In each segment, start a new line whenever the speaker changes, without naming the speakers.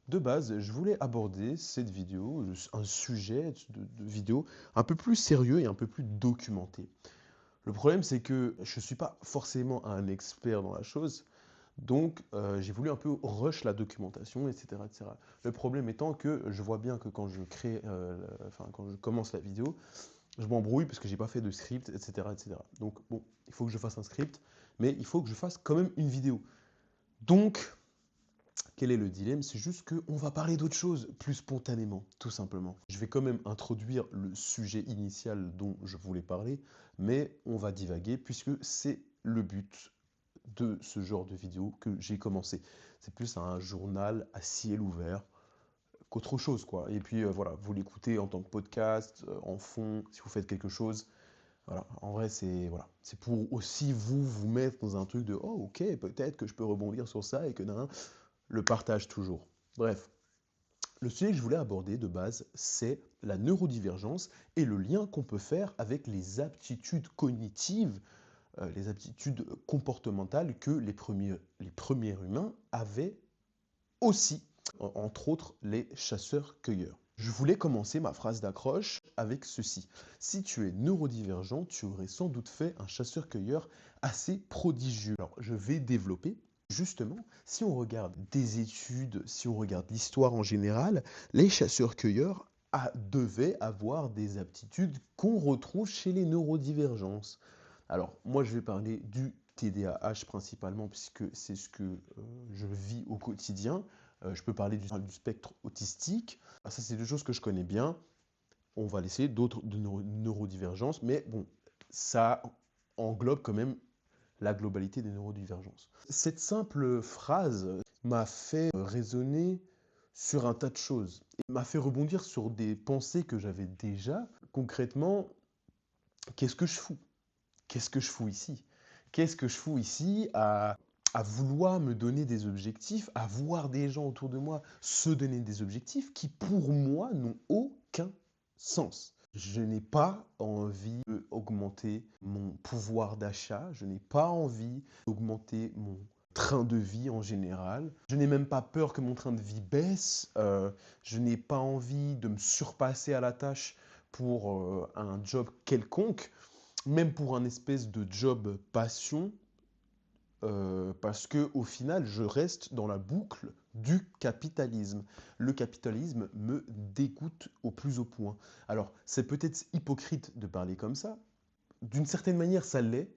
De base, je voulais aborder cette vidéo, un sujet de vidéo un peu plus sérieux et un peu plus documenté. Le problème, c'est que je ne suis pas forcément un expert dans la chose, donc j'ai voulu un peu rush la documentation, etc., etc. Le problème étant que je vois bien que quand je crée, enfin quand je commence la vidéo, je m'embrouille parce que j'ai pas fait de script, etc., etc. Donc bon, il faut que je fasse un script, mais il faut que je fasse quand même une vidéo. Donc, quel est le dilemme? C'est juste qu'on va parler d'autre chose, plus spontanément, tout simplement. Je vais quand même introduire le sujet initial dont je voulais parler, mais on va divaguer puisque c'est le but de ce genre de vidéo que j'ai commencé. C'est plus un journal à ciel ouvert qu'autre chose, quoi. Et puis voilà, vous l'écoutez en tant que podcast, en fond, si vous faites quelque chose. Voilà, en vrai, c'est voilà, c'est pour aussi vous mettre dans un truc de oh ok, peut-être que je peux rebondir sur ça et que nan, nan, le partage toujours. Bref, le sujet que je voulais aborder de base, c'est la neurodivergence et le lien qu'on peut faire avec les aptitudes cognitives, les aptitudes comportementales que les premiers humains avaient aussi, entre autres les chasseurs-cueilleurs. Je voulais commencer ma phrase d'accroche avec ceci. Si tu es neurodivergent, tu aurais sans doute fait un chasseur-cueilleur assez prodigieux. Alors, je vais développer. Justement, si on regarde des études, si on regarde l'histoire en général, les chasseurs-cueilleurs devaient avoir des aptitudes qu'on retrouve chez les neurodivergences. Alors, moi, je vais parler du TDAH principalement, puisque c'est ce que je vis au quotidien. Je peux parler du spectre autistique. Ah, ça, c'est deux choses que je connais bien. On va laisser d'autres de neurodivergences, mais bon, ça englobe quand même la globalité des neurodivergences. Cette simple phrase m'a fait raisonner sur un tas de choses et m'a fait rebondir sur des pensées que j'avais déjà. Concrètement, qu'est-ce que je fous? Qu'est-ce que je fous ici? Qu'est-ce que je fous ici à vouloir me donner des objectifs, à voir des gens autour de moi se donner des objectifs qui, pour moi, n'ont aucun sens. Je n'ai pas envie d'augmenter mon pouvoir d'achat, je n'ai pas envie d'augmenter mon train de vie en général. Je n'ai même pas peur que mon train de vie baisse. Je n'ai pas envie de me surpasser à la tâche pour un job quelconque, même pour un espèce de job passion, parce que au final, je reste dans la boucle du capitalisme. Le capitalisme me dégoûte au plus haut point. Alors, c'est peut-être hypocrite de parler comme ça. D'une certaine manière, ça l'est.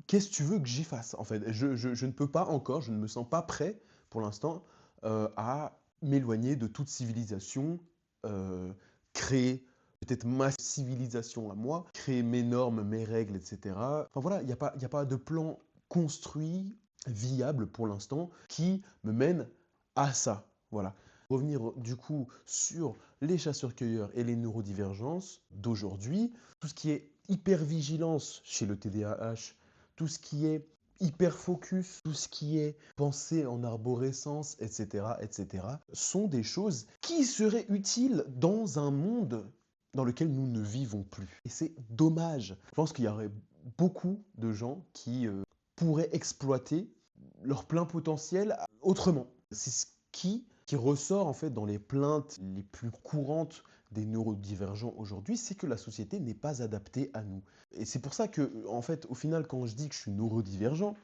Qu'est-ce que tu veux que j'y fasse? En fait, je ne peux pas encore, je ne me sens pas prêt pour l'instant à m'éloigner de toute civilisation, créer peut-être ma civilisation à moi, créer mes normes, mes règles, etc. Enfin voilà, il y a pas de plan construit, viable pour l'instant, qui me mène à ça. Voilà. Revenir du coup sur les chasseurs-cueilleurs et les neurodivergences d'aujourd'hui, tout ce qui est hypervigilance chez le TDAH, tout ce qui est hyper focus, tout ce qui est pensée en arborescence, etc., etc., sont des choses qui seraient utiles dans un monde dans lequel nous ne vivons plus. Et c'est dommage. Je pense qu'il y aurait beaucoup de gens qui pourraient exploiter leur plein potentiel autrement. C'est ce qui ressort en fait dans les plaintes les plus courantes des neurodivergents aujourd'hui, c'est que la société n'est pas adaptée à nous. Et c'est pour ça que, en fait, au final, quand je dis que je suis neurodivergent,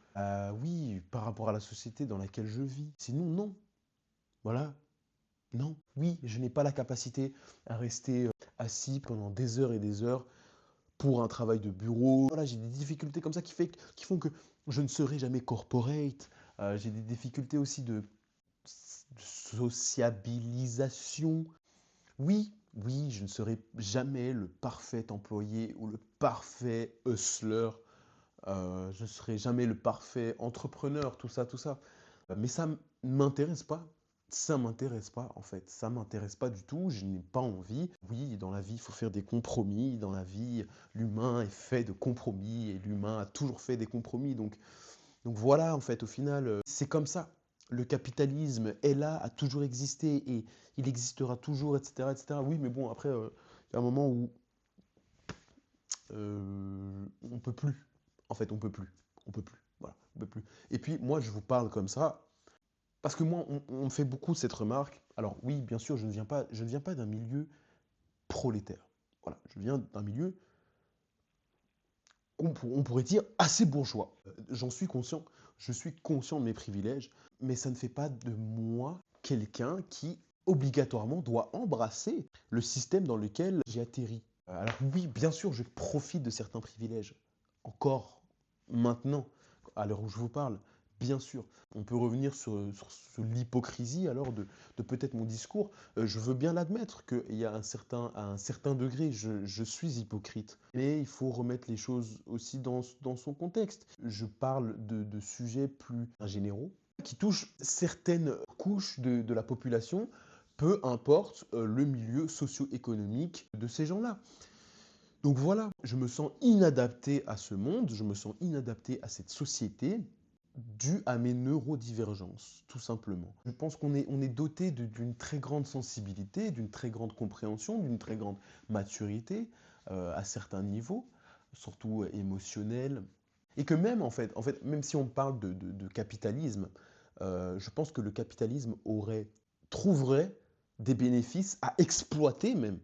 oui, par rapport à la société dans laquelle je vis. Sinon, non. Voilà. Non. Oui, je n'ai pas la capacité à rester assis pendant des heures et des heures pour un travail de bureau. Voilà, j'ai des difficultés comme ça qui font que je ne serai jamais corporate. J'ai des difficultés aussi de sociabilisation. Oui, oui, je ne serai jamais le parfait employé ou le parfait hustler. Je ne serai jamais le parfait entrepreneur, tout ça, tout ça. Mais ça ne m'intéresse pas. Ça m'intéresse pas, en fait. Ça m'intéresse pas du tout. Je n'ai pas envie. Oui, dans la vie, il faut faire des compromis. Dans la vie, l'humain est fait de compromis et l'humain a toujours fait des compromis. Donc voilà, en fait, au final, c'est comme ça. Le capitalisme est là, a toujours existé et il existera toujours, etc., etc. Oui, mais bon, après, il y a un moment où on peut plus. En fait, on peut plus. On peut plus. Voilà, on peut plus. Et puis, moi, je vous parle comme ça. Parce que moi, on me fait beaucoup cette remarque. Alors oui, bien sûr, je ne viens pas d'un milieu prolétaire. Voilà, je viens d'un milieu, on pourrait dire, assez bourgeois. J'en suis conscient, je suis conscient de mes privilèges, mais ça ne fait pas de moi quelqu'un qui, obligatoirement, doit embrasser le système dans lequel j'ai atterri. Alors oui, bien sûr, je profite de certains privilèges. Encore maintenant, à l'heure où je vous parle, bien sûr. On peut revenir sur l'hypocrisie alors de peut-être mon discours. Je veux bien l'admettre qu'il y a à un certain degré, je suis hypocrite. Mais il faut remettre les choses aussi dans son contexte. Je parle de sujets plus généraux qui touchent certaines couches de la population, peu importe le milieu socio-économique de ces gens-là. Donc voilà, je me sens inadapté à ce monde, je me sens inadapté à cette société dû à mes neurodivergences, tout simplement. Je pense qu'on est doté d'une très grande sensibilité, d'une très grande compréhension, d'une très grande maturité à certains niveaux, surtout émotionnels. Et que même, en fait, même si on parle de capitalisme, je pense que le capitalisme trouverait des bénéfices à exploiter même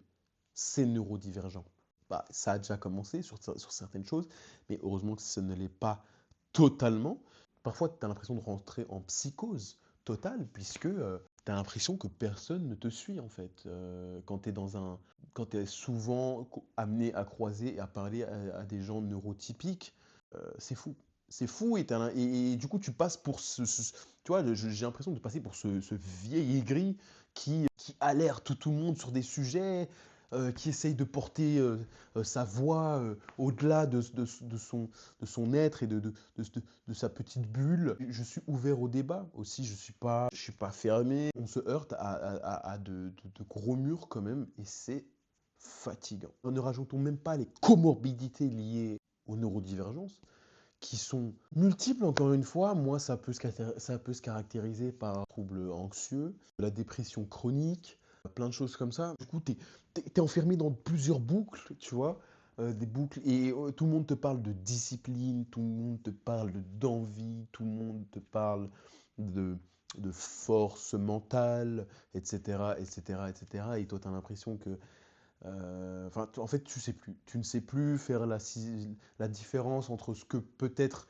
ces neurodivergents. Bah, ça a déjà commencé sur certaines choses, mais heureusement que ce ne l'est pas totalement. Parfois, tu as l'impression de rentrer en psychose totale, puisque tu as l'impression que personne ne te suit, en fait. Quand tu es souvent amené à croiser et à parler à des gens neurotypiques, c'est fou. C'est fou et du coup tu passes pour tu vois, j'ai l'impression de passer pour ce vieil aigri qui alerte tout le monde sur des sujets, qui essaye de porter sa voix au-delà de son être et de sa petite bulle. Je suis ouvert au débat aussi, je suis pas fermé. On se heurte à de gros murs quand même et c'est fatigant. Ne rajoutons même pas les comorbidités liées aux neurodivergences qui sont multiples encore une fois. Moi, ça peut se caractériser par troubles anxieux, la dépression chronique, plein de choses comme ça. Du coup, t'es enfermé dans plusieurs boucles, tu vois, des boucles, et tout le monde te parle de discipline, tout le monde te parle d'envie, tout le monde te parle de, de force mentale, etc., etc., etc. Et toi, tu as l'impression que enfin, en fait, tu sais plus. Tu ne sais plus faire la différence entre ce que peut-être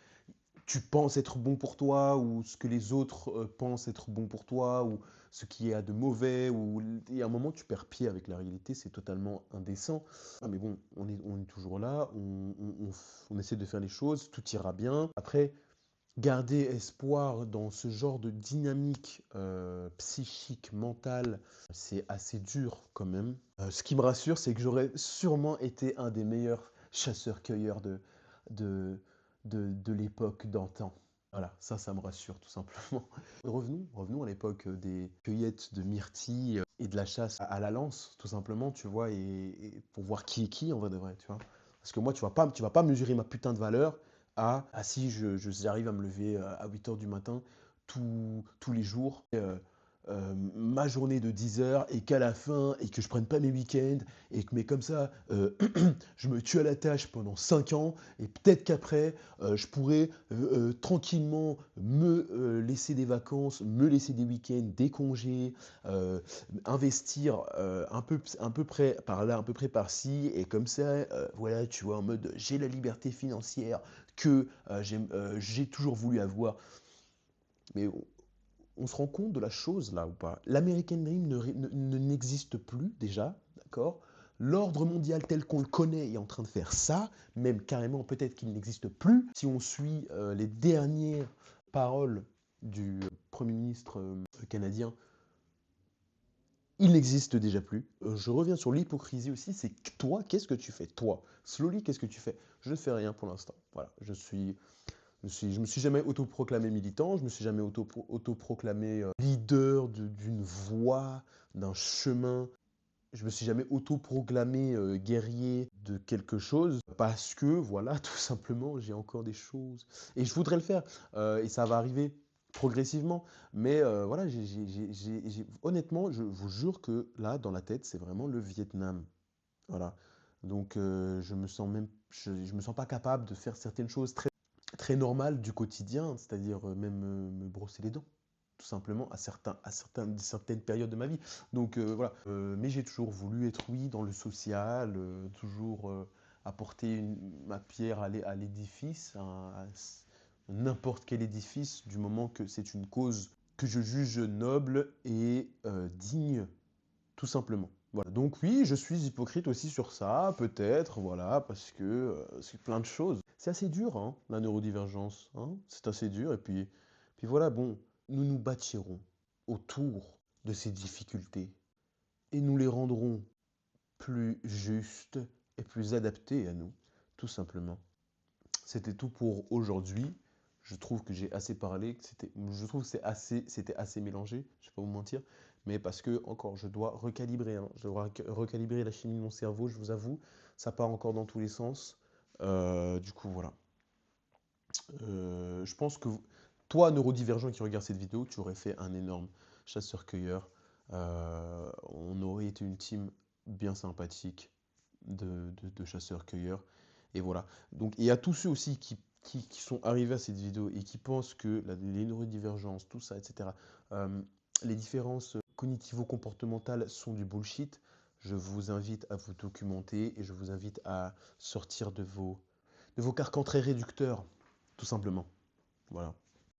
tu penses être bon pour toi ou ce que les autres pensent être bon pour toi ou ce qui est à de mauvais. Et à un moment, tu perds pied avec la réalité. C'est totalement indécent. Ah, mais bon, on est toujours là. On essaie de faire les choses. Tout ira bien. Après, garder espoir dans ce genre de dynamique psychique, mentale, c'est assez dur quand même. Ce qui me rassure, c'est que j'aurais sûrement été un des meilleurs chasseurs-cueilleurs de, de l'époque d'antan. Voilà, ça me rassure tout simplement. Revenons à l'époque des cueillettes de myrtilles et de la chasse à la lance, tout simplement, tu vois, et pour voir qui est qui en vrai de vrai, tu vois. Parce que moi, tu vas pas mesurer ma putain de valeur à si j'arrive à me lever à 8 heures du matin tous les jours, ma journée de 10 heures, et qu'à la fin, et que je prenne pas mes week-ends, mais comme ça, je me tue à la tâche pendant 5 ans, et peut-être qu'après, je pourrais tranquillement me laisser des vacances, me laisser des week-ends, des congés, investir un peu près par là, un peu près par-ci, et comme ça, voilà, tu vois, en mode j'ai la liberté financière que j'ai toujours voulu avoir. Mais on se rend compte de la chose là ou pas? L'American Dream n'existe plus déjà, d'accord? L'ordre mondial tel qu'on le connaît est en train de faire ça, même carrément peut-être qu'il n'existe plus. Si on suit les dernières paroles du Premier ministre canadien, il n'existe déjà plus. Je reviens sur l'hypocrisie aussi, c'est que toi, qu'est-ce que tu fais? Toi, Slowly, qu'est-ce que tu fais? Je ne fais rien pour l'instant. Voilà, je me suis jamais autoproclamé militant, je me suis jamais autoproclamé leader d'une voie, d'un chemin. Je me suis jamais autoproclamé guerrier de quelque chose parce que, voilà, tout simplement, j'ai encore des choses. Et je voudrais le faire. Et ça va arriver progressivement. Mais voilà, honnêtement, je vous jure que là, dans la tête, c'est vraiment le Vietnam. Voilà. Donc, je me sens pas capable de faire certaines choses très normales du quotidien, c'est-à-dire même me brosser les dents. tout simplement certaines périodes de ma vie. Donc voilà. Mais j'ai toujours voulu être, oui, dans le social, toujours apporter ma pierre à l'édifice, n'importe quel édifice, du moment que c'est une cause que je juge noble et digne, tout simplement. Voilà. Donc oui, je suis hypocrite aussi sur ça, peut-être, voilà, parce que c'est plein de choses. C'est assez dur, hein, la neurodivergence, hein, c'est assez dur. Et puis voilà, bon, nous nous bâtirons autour de ces difficultés et nous les rendrons plus justes et plus adaptées à nous, tout simplement. C'était tout pour aujourd'hui. Je trouve que j'ai assez parlé, je trouve que c'était assez mélangé, je ne vais pas vous mentir, mais parce que, encore, je dois recalibrer, hein, je dois recalibrer la chimie de mon cerveau, je vous avoue, ça part encore dans tous les sens. Du coup, voilà. Je pense que toi, neurodivergent qui regarde cette vidéo, tu aurais fait un énorme chasseur-cueilleur. On aurait été une team bien sympathique de chasseurs-cueilleurs. Et voilà. Donc, il y a tous ceux aussi qui sont arrivés à cette vidéo et qui pensent que les neurodivergences, tout ça, etc., les différences cognitivo-comportementales sont du bullshit. Je vous invite à vous documenter et je vous invite à sortir de vos carcans très réducteurs, tout simplement. Voilà.